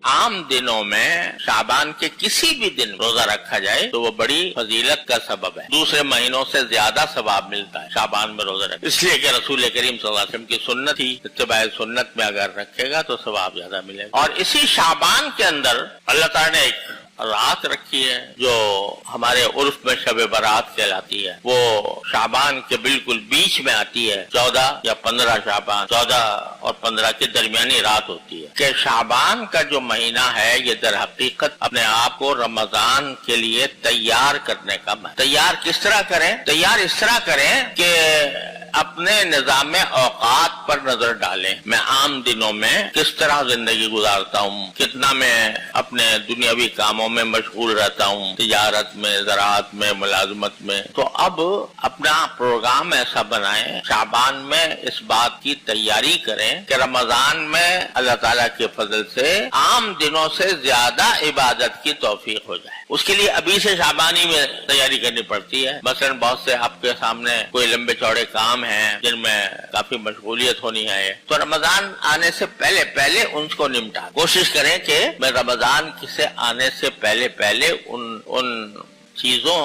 عام دنوں میں شعبان کے کسی بھی دن روزہ رکھا جائے تو وہ بڑی فضیلت کا سبب ہے، دوسرے مہینوں سے زیادہ ثواب ملتا ہے شعبان میں روزہ رکھا، اس لیے کہ رسول کریم صلی اللہ علیہ وسلم کی سنت تھی، اتباع سنت میں اگر رکھے گا تو ثواب زیادہ ملے گا۔ اور اسی شعبان کے اندر اللہ تعالیٰ نے ایک رات رکھی ہے جو ہمارے عرف میں شب برات کہلاتی ہے، وہ شعبان کے بالکل بیچ میں آتی ہے، 14 یا 15 شعبان، 14 اور 15 کے درمیانی رات ہوتی ہے کہ شعبان کا جو مہینہ ہے یہ در حقیقت اپنے آپ کو رمضان کے لیے تیار کرنے کا مہینہ۔ تیار کس طرح کریں؟ تیار اس طرح کریں کہ اپنے نظام اوقات پر نظر ڈالیں، میں عام دنوں میں کس طرح زندگی گزارتا ہوں، کتنا میں اپنے دنیاوی کاموں میں مشغول رہتا ہوں، تجارت میں، زراعت میں، ملازمت میں۔ تو اب اپنا پروگرام ایسا بنائیں، شعبان میں اس بات کی تیاری کریں کہ رمضان میں اللہ تعالیٰ کے فضل سے عام دنوں سے زیادہ عبادت کی توفیق ہو جائے۔ اس کے لیے ابھی سے شعبانی میں تیاری کرنی پڑتی ہے، مثلا بہت سے آپ کے سامنے کوئی لمبے چوڑے کام ہیں جن میں کافی مشغولیت ہونی ہے، تو رمضان آنے سے پہلے ان کو نمٹا کوشش کریں کہ میں رمضان سے آنے سے پہلے ان چیزوں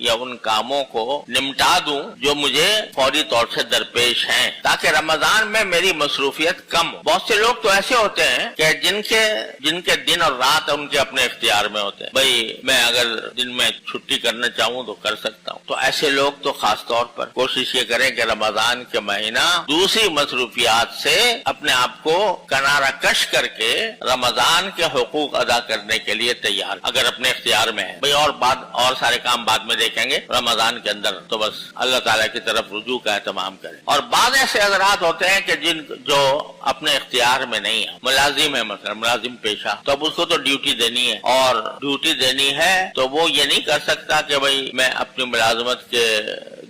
یا ان کاموں کو نمٹا دوں جو مجھے فوری طور سے درپیش ہیں، تاکہ رمضان میں میری مصروفیت کم ہو۔ بہت سے لوگ تو ایسے ہوتے ہیں کہ جن کے دن اور رات ان کے اپنے اختیار میں ہوتے ہیں، بھئی میں اگر دن میں چھٹی کرنا چاہوں تو کر سکتا ہوں۔ تو ایسے لوگ تو خاص طور پر کوشش یہ کریں کہ رمضان کے مہینہ دوسری مصروفیات سے اپنے آپ کو کنارہ کش کر کے رمضان کے حقوق ادا کرنے کے لیے تیار، اگر اپنے اختیار میں ہے۔ بھئی اور سارے کام بعد میں دیکھیں گے، رمضان کے اندر تو بس اللہ تعالیٰ کی طرف رجوع کا اہتمام کریں۔ اور بعض ایسے حضرات ہوتے ہیں کہ جو اپنے اختیار میں نہیں ہے، ملازم ہے، مثلا ملازم پیشہ، تو اب اس کو تو ڈیوٹی دینی ہے، اور ڈیوٹی دینی ہے تو وہ یہ نہیں کر سکتا کہ بھئی میں اپنی ملازمت کے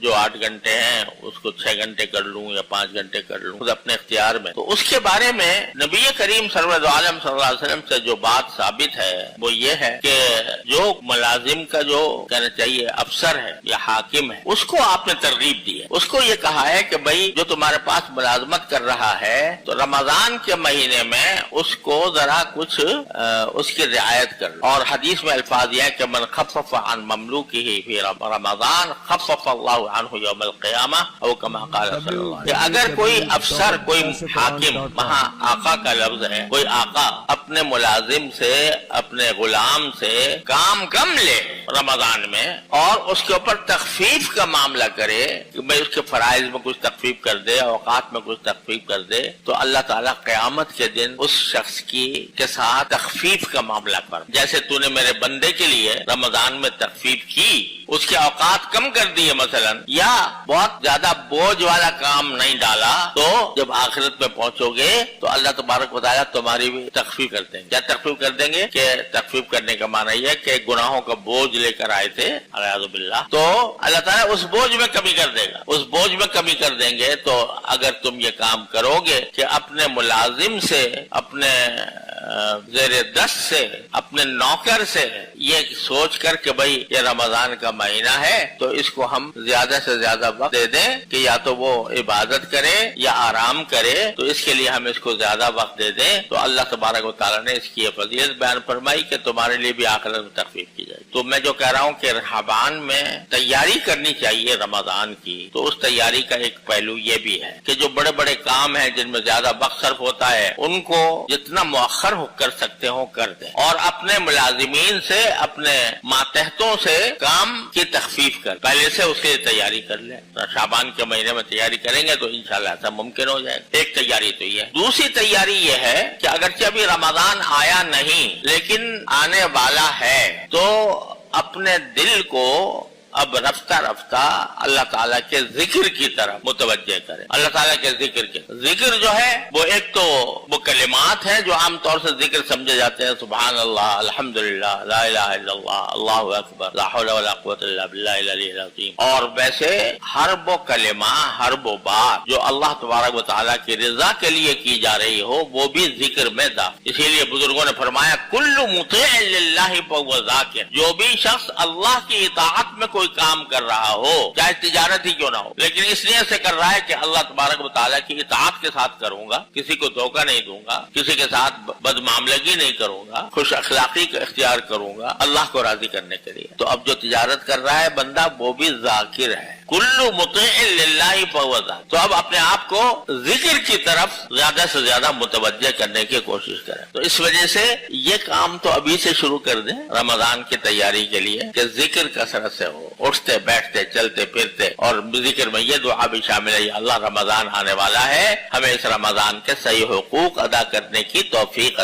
جو 8 گھنٹے ہیں اس کو 6 گھنٹے کر لوں یا 5 گھنٹے کر لوں، خود اپنے اختیار میں۔ تو اس کے بارے میں نبی کریم سرور عالم صلی اللہ علیہ وسلم سے جو بات ثابت ہے وہ یہ ہے کہ جو ملازم کا جو کہنا چاہیے افسر ہے یا حاکم ہے، اس کو آپ نے ترغیب دی ہے، اس کو یہ کہا ہے کہ بھئی جو تمہارے پاس ملازمت کر رہا ہے تو رمضان کے مہینے میں اس کو ذرا کچھ اس کی رعایت کر لو۔ اور حدیث میں الفاظ یہ ہے کہ من خفف عن مملوکہ فی رمضان خفف اللہ عنہ یوم القیامہ او کما قال صلی اللہ علیہ وسلم۔ اگر کوئی افسر، کوئی حاکم، وہاں آقا کا لفظ ہے، کوئی آقا اپنے ملازم سے، اپنے غلام سے کام کم لے رمضان میں اور اس کے اوپر تخفیف کا معاملہ کرے کہ بھئی اس کے فرائض میں کچھ تخفیف کر دے، اوقات میں کچھ تخفیف کر دے، تو اللہ تعالیٰ قیامت کے دن اس شخص کے ساتھ تخفیف کا معاملہ کر، جیسے تو نے میرے بندے کے لیے رمضان میں تخفیف کی، اس کے اوقات کم کر دیے مثلا، یا بہت زیادہ بوجھ والا کام نہیں ڈالا، تو جب آخرت میں پہنچو گے تو اللہ تبارک و تعالیٰ تمہاری بھی تخفیف کر دیں گے۔ کیا تخفیف کر دیں گے؟ کہ تخفیف کرنے کا معنی یہ ہے کہ گناہوں کا بوجھ لے کر آئے تھے اعوذ باللہ، تو اللہ تعالیٰ اس بوجھ میں کمی کر دے گا، اس بوجھ میں کمی کر دیں گے۔ تو اگر تم یہ کام کرو گے کہ اپنے ملازم سے، اپنے زیر دست سے، اپنے نوکر سے یہ سوچ کر کہ بھئی یہ رمضان کا مہینہ ہے تو اس کو ہم زیادہ سے زیادہ وقت دے دیں کہ یا تو وہ عبادت کرے یا آرام کرے، تو اس کے لیے ہم اس کو زیادہ وقت دے دیں، تو اللہ تبارک و تعالیٰ نے اس کی یہ فضیلت بیان فرمائی کہ تمہارے لیے بھی آخرت میں تخفیف کی جائے۔ تو میں جو کہہ رہا ہوں کہ شعبان میں تیاری کرنی چاہیے رمضان کی، تو اس تیاری کا ایک پہلو یہ بھی ہے کہ جو بڑے بڑے کام ہیں جن میں زیادہ وقت صرف ہوتا ہے ان کو جتنا مؤخر کر سکتے ہوں کر دیں، اور اپنے ملازمین سے، اپنے ماتحتوں سے کام کی تخفیف کر پہلے سے اس کی تیاری کر لیں۔ شعبان کے مہینے میں تیاری کریں گے تو انشاءاللہ ایسا ممکن ہو جائے گا۔ ایک تیاری تو یہ ہے۔ دوسری تیاری یہ ہے کہ اگرچہ ابھی رمضان آیا نہیں لیکن آنے والا ہے، تو اپنے دل کو اب رفتہ رفتہ اللہ تعالیٰ کے ذکر کی طرف متوجہ کریں۔ اللہ تعالیٰ کے ذکر جو ہے وہ ایک تو وہ کلمات ہیں جو عام طور سے ذکر سمجھے جاتے ہیں، سبحان اللہ، الحمدللہ، لا الہ الا اللہ، اللہ اکبر، لا حول ولا قوت الا باللہ العلی العظیم۔ اور ویسے ہر وہ کلمہ، ہر وہ بات جو اللہ تبارک و تعالیٰ کی رضا کے لیے کی جا رہی ہو وہ بھی ذکر میں داخل۔ اسی لیے بزرگوں نے فرمایا کل مطیع للہ فہو ذاکر، جو بھی شخص اللہ کی اطاعت میں کوئی کوئی کام کر رہا ہو، چاہے تجارت ہی کیوں نہ ہو، لیکن اس لیے سے کر رہا ہے کہ اللہ تبارک و تعالیٰ کی اطاعت کے ساتھ کروں گا، کسی کو دھوکہ نہیں دوں گا، کسی کے ساتھ بدمعاملگی نہیں کروں گا، خوش اخلاقی کا اختیار کروں گا اللہ کو راضی کرنے کے لیے. تو اب جو تجارت کر رہا ہے بندہ وہ بھی ذاکر ہے. کل مطیع للہ فہو ذاکر. تو اب اپنے آپ کو ذکر کی طرف زیادہ سے زیادہ متوجہ کرنے کی کوشش کریں. تو اس وجہ سے یہ کام تو ابھی سے شروع کر دیں رمضان کی تیاری کے لیے کہ ذکر کثرت سے ہو، اٹھتے بیٹھتے چلتے پھرتے، اور ذکر میں یہ دعا بھی شامل ہے، اللہ رمضان آنے والا ہے، ہمیں اس رمضان کے صحیح حقوق ادا کرنے کی توفیق